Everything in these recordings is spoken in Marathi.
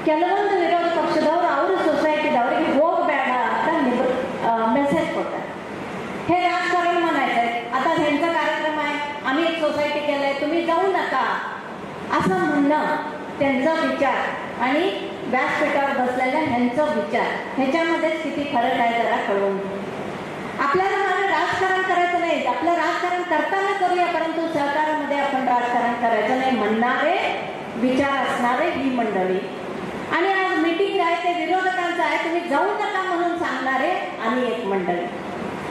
ಕೆಲವೊಂದು ವಿರೋಧ ಪಕ್ಷದವರು ಅವ್ರ ಸೊಸೈಟಿದವರಿಗೆ ಹೋಗಬೇಡ ಅಂತ मेसेज ಕೊಡ್ತಾರೆ. हे राजकारण म्हणायचं आहे. आता ह्यांचा कार्यक्रम आहे, आम्ही एक सोसायटी केलंय, तुम्ही जाऊ नका असं म्हणणं त्यांचा विचार आणि व्यासपीठावर बसलेल्या ह्यांचा विचार ह्याच्यामध्ये किती फरक आहे जरा कळवून. आपल्याला राजकारण करायचं नाही, आपलं राजकारण करताना करूया, परंतु सहकारामध्ये आपण राजकारण करायचं नाही म्हणणारे विचार असणारे ही मंडळी. आणि आज मीटिंग आहे ते विरोधकांचं आहे, तुम्ही जाऊ नका म्हणून सांगणारे आणि एक मंडळी.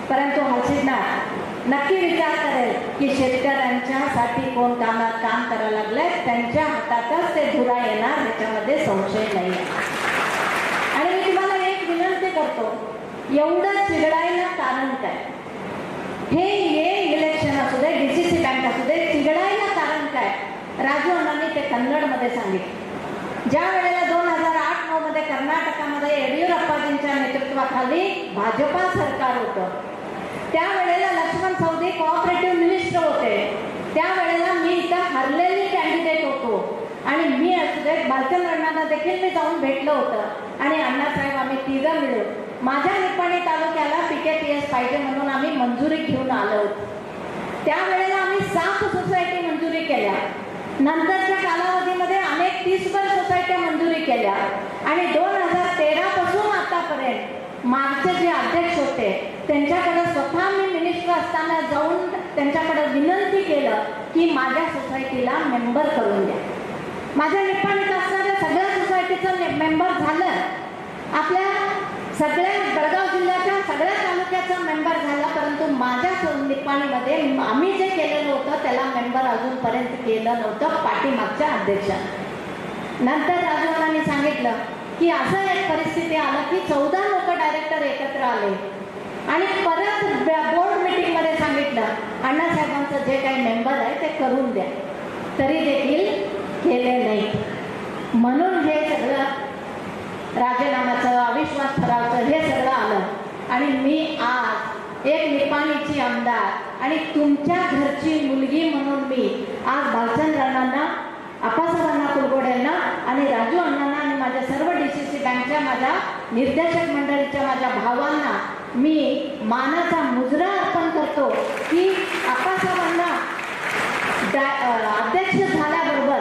परंतु हसीनाथ नक्की विचार करेल की शेतकऱ्यांच्यासाठी कोण काम करायला लागलंय, त्यांच्या हातातच ते धुरा येणार ह्याच्यामध्ये संशय नाही. आणि मी तुम्हाला एक विनंती करतो, एवढं चिघळायला कारण काय? हे इलेक्शन असू दे, DCC बँक असू दे, चिघळायला कारण काय? राजू अण्णांनी ते कन्नडमध्ये सांगितलं. ज्या वेळेला 2008-9 मध्ये कर्नाटकामध्ये येडियुरप्पाजींच्या नेतृत्वाखाली भाजपा सरकार होतं, त्यावेळेला लक्ष्मण सवदी कोऑपरेटिव्ह मिनिस्टर होते. त्यावेळेला मी इथं हरलेली कॅन्डिडेट होतो आणि मी असू दे बालचंद्र अण्णांना देखील मी जाऊन भेटलं होतं आणि अण्णासाहेब आम्ही तिघं मिळून माझ्या निपाणी तालुक्याला PKPS पाहिजे म्हणून आम्ही मंजुरी घेऊन आलो होतो. त्यावेळेला आम्ही 7 सोसायटी मंजुरी केल्या. नंतरच्या कालावधीमध्ये अनेक 30 सोसायट्या मंजुरी केल्या आणि 2013 पासून आतापर्यंत मागचे जे अध्यक्ष होते त्यांच्याकडे स्वतः मी मिनिस्टर असताना जाऊन त्यांच्याकडे विनंती केलं की माझ्या सोसायटीला मेंबर करून द्या. माझ्या निपाणीत असणाऱ्या सगळ्या सोसायटीचं मेंबर झालं. आपल्या सगळ्या बेळगाव जिल्ह्याच्या सगळ्या तालुक्याचा मेंबर झाला, परंतु माझ्या निपाणीमध्ये आम्ही जे केलेलं होतं त्याला मेंबर अजूनपर्यंत केलं नव्हतं पाठीमागच्या अध्यक्षांनी. नंतर राजवानांनी सांगितलं की असं एक परिस्थिती आलं की 14 लोक डायरेक्टर एकत्र आले आणि परत बोर्ड मीटिंग मध्ये सांगितलं अण्णासाहेबांचं जे काही मेंबर आहे ते करून द्या, तरी देखील केले नाही. म्हणून हे सगळं राजीनाम्याचं, अविश्वास ठरावाचं हे सगळं आलं. आणि मी आज एक निपाणीची आमदार आणि तुमच्या घरची मुलगी म्हणून मी आज भालचंद्र अण्णांना, आप्पासाहेबांना कुलगोड्यांना आणि राजू अण्णांना आणि माझ्या सर्व DCC बँकच्या माझ्या निर्देशक मंडळीच्या माझ्या भावांना मी मानाचा मुजरा अर्पण करतो की आप्पासाहेबांना अध्यक्ष झाल्याबरोबर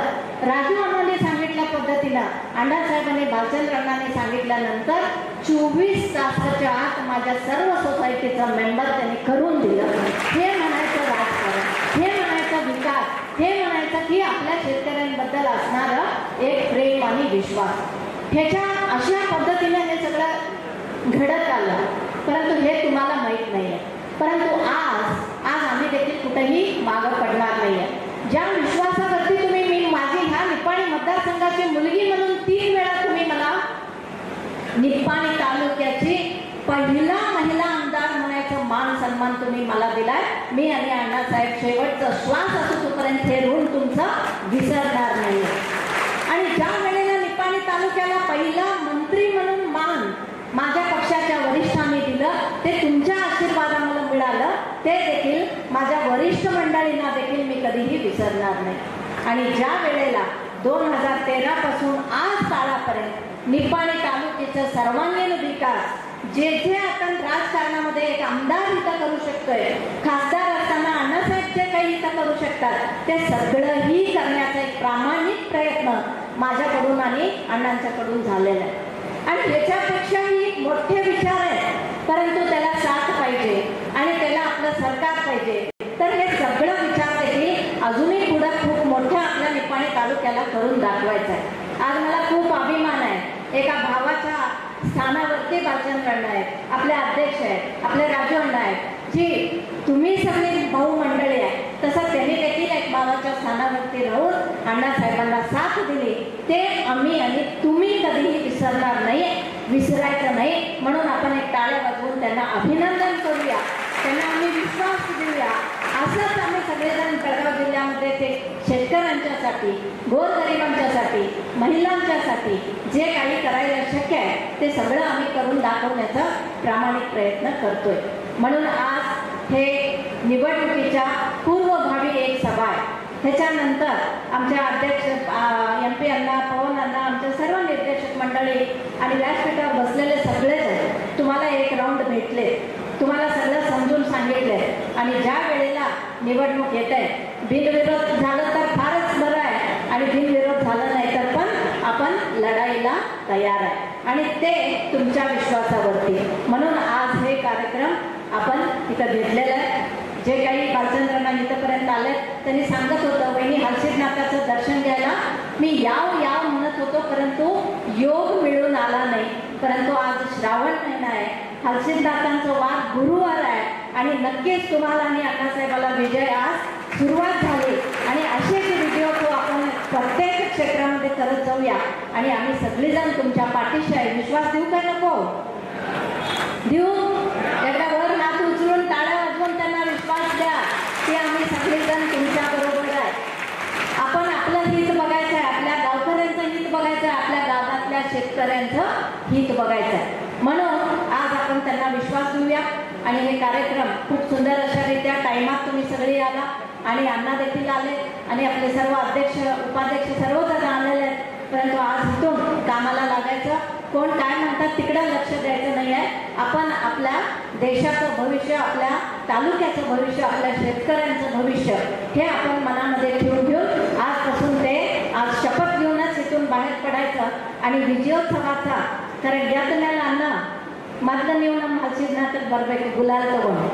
राजू अण्णांनी सांगितल्या पद्धतीनं अण्णासाहेबांनी भालचंद्र अण्णांनी सांगितल्यानंतर 24 तासाच्या आत माझ्या सर्व सोसायटीचा मेंबर त्यांनी करून दिलं. हे म्हणायचं राजकारण, हे म्हणायचं विकास, हे म्हणायचं की आपल्या शेतकऱ्यांबद्दल असणारं एक प्रेम आणि विश्वास. ह्याच्या अशा पद्धतीने हे सगळं घडत आलं, परंतु हे तुम्हाला माहीत नाही आहे. परंतु आज आम्ही देखील कुठेही मागं पडणार नाही आहे. ज्या विश्वासावरती तुम्ही मी माझी ह्या निपाणी मतदारसंघाची मुलगी म्हणून 3 वेळा तुम्ही मला निपाणी तालुक्याची पहिला महिला आमदार म्हणायचं मान सन्मान तुम्ही मला दिलाय. मी आणि अण्णासाहेब शेवटचा श्वास असो तोपर्यंत हे ऋण तुमचं विसरणार नाही. आणि ज्या वेळेला निपाणी तालुक्याला पहिला मंत्री म्हणून मान माझ्या पक्षाच्या वरिष्ठांनी दिलं, ते तुमच्या आशीर्वादामुळे मिळालं, ते देखील माझ्या वरिष्ठ मंडळींना देखील मी कधीही विसरणार नाही. आणि ज्या वेळेला 2013 पासून आज काळापर्यंत निपाणी तालुक्याचा सर्वांगीण विकास जे आपण राजकारणामध्ये एक आमदार इथं करू शकतोय, खासदार असताना अण्णासाहेब जे काही इथं करू शकतात ते सगळंही करण्याचा एक प्रामाणिक प्रयत्न माझ्याकडून आणि अण्णांच्याकडून झालेला आहे. आणि याच्यापेक्षाही मोठे विचार आहेत, परंतु त्याला साथ पाहिजे आणि त्याला आपलं सरकार पाहिजे. तर हे सगळं विचार देखील अजूनही पुढे खूप मोठ्या आपल्या निपाणी तालुक्याला करून दाखवायचं आहे. आज मला खूप अभिमान आहे, एका भावाच्या स्थानावरती भालचंद्र अण्णा आहेत, आपले अध्यक्ष आहेत, आपले राजू अण्णा आहेत, जी तुम्ही सगळी भाऊ मंडळी आहे, तसं त्यांनी देखील एक भावाच्या स्थानावरती राहून अण्णासाहेबांना साथ दिली. ते आम्ही आणि तुम्ही कधीही विसरणार नाही, विसरायचं नाही. म्हणून आपण एक टाळ्या वाजवून त्यांना अभिनंदन करूया, त्यांना आम्ही विश्वास देऊया. असंच आम्ही सगळेजण बेळगाव जिल्ह्यामध्ये ते शेतकऱ्यांच्यासाठी, गोरगरिबांच्यासाठी, महिलांच्यासाठी जे काही करायला शक्य आहे ते सगळं आम्ही करून दाखवण्याचा प्रामाणिक प्रयत्न करतोय. म्हणून आज हे निवडणुकीच्या पूर्वभावी एक सभा आहे. त्याच्यानंतर आमचे अध्यक्ष MP अण्णा, पवन अण्णा, आमच्या सर्व निर्देशक येत आहे. बिनविरोध झालं तर फारच बरं आहे आणि बिनविरोध झालं नाही तर पण आपण लढाईला तयार आहे आणि ते तुमच्या विश्वासावरती. म्हणून आज हे कार्यक्रम आपण इथं घेतलेलं आहे. जे काही बालचंद्रांना इथंपर्यंत आले त्यांनी सांगत होतं, वहिनी हलसिद्धनाथाचं दर्शन घ्यायला मी याव म्हणत होतो परंतु योग मिळून आला नाही. परंतु आज श्रावण महिना आहे, हलसिद्धनाथांचं वार गुरुवार आहे आणि नक्कीच तुम्हाला आणि अण्णासाहेबाला विजय आज सुरुवात झाली आणि असेच व्हिडिओ तो आपण प्रत्येक क्षेत्रामध्ये करत जाऊया आणि आम्ही सगळेजण तुमच्या पाठीशी आहे. विश्वास देऊ का नको देऊ? एकदा वर हात उचलून टाळ्या वाजवून त्यांना विश्वास द्या की आम्ही सगळेजण तुमच्या बरोबर आहे. आपण आपलं हित बघायचं आहे, आपल्या गावकऱ्यांचं हित बघायचं आहे, आपल्या गावातल्या शेतकऱ्यांचं हित बघायचं आहे. म्हणून आज आपण त्यांना विश्वास देऊया आणि हे कार्यक्रम खूप सुंदर अशा रीत्या टाइमात तुम्ही सगळे आला आणि अण्णा देखील आले आणि आपले सर्व अध्यक्ष उपाध्यक्ष सर्वजण आलेले आहेत. परंतु आज इथून कामाला लागायचं, कोण काय म्हणतात तिकडं लक्ष द्यायचं नाही आहे. आपण आपल्या देशाचं भविष्य, आपल्या तालुक्याचं भविष्य, आपल्या शेतकऱ्यांचं भविष्य हे आपण मनामध्ये ठेवून घेऊन आजपासून ते आज शपथ घेऊनच इथून बाहेर पडायचं आणि विजयोत्सवाचा कारण ज्या तुम्हाला अन्न ಮೊದಲು ನೀವು ನಮ್ಮ ಹಸಿದನಾಥಕ್ಕೆ ಬರಬೇಕು ಗುಲಾಲ್ ತಗೊಂಡು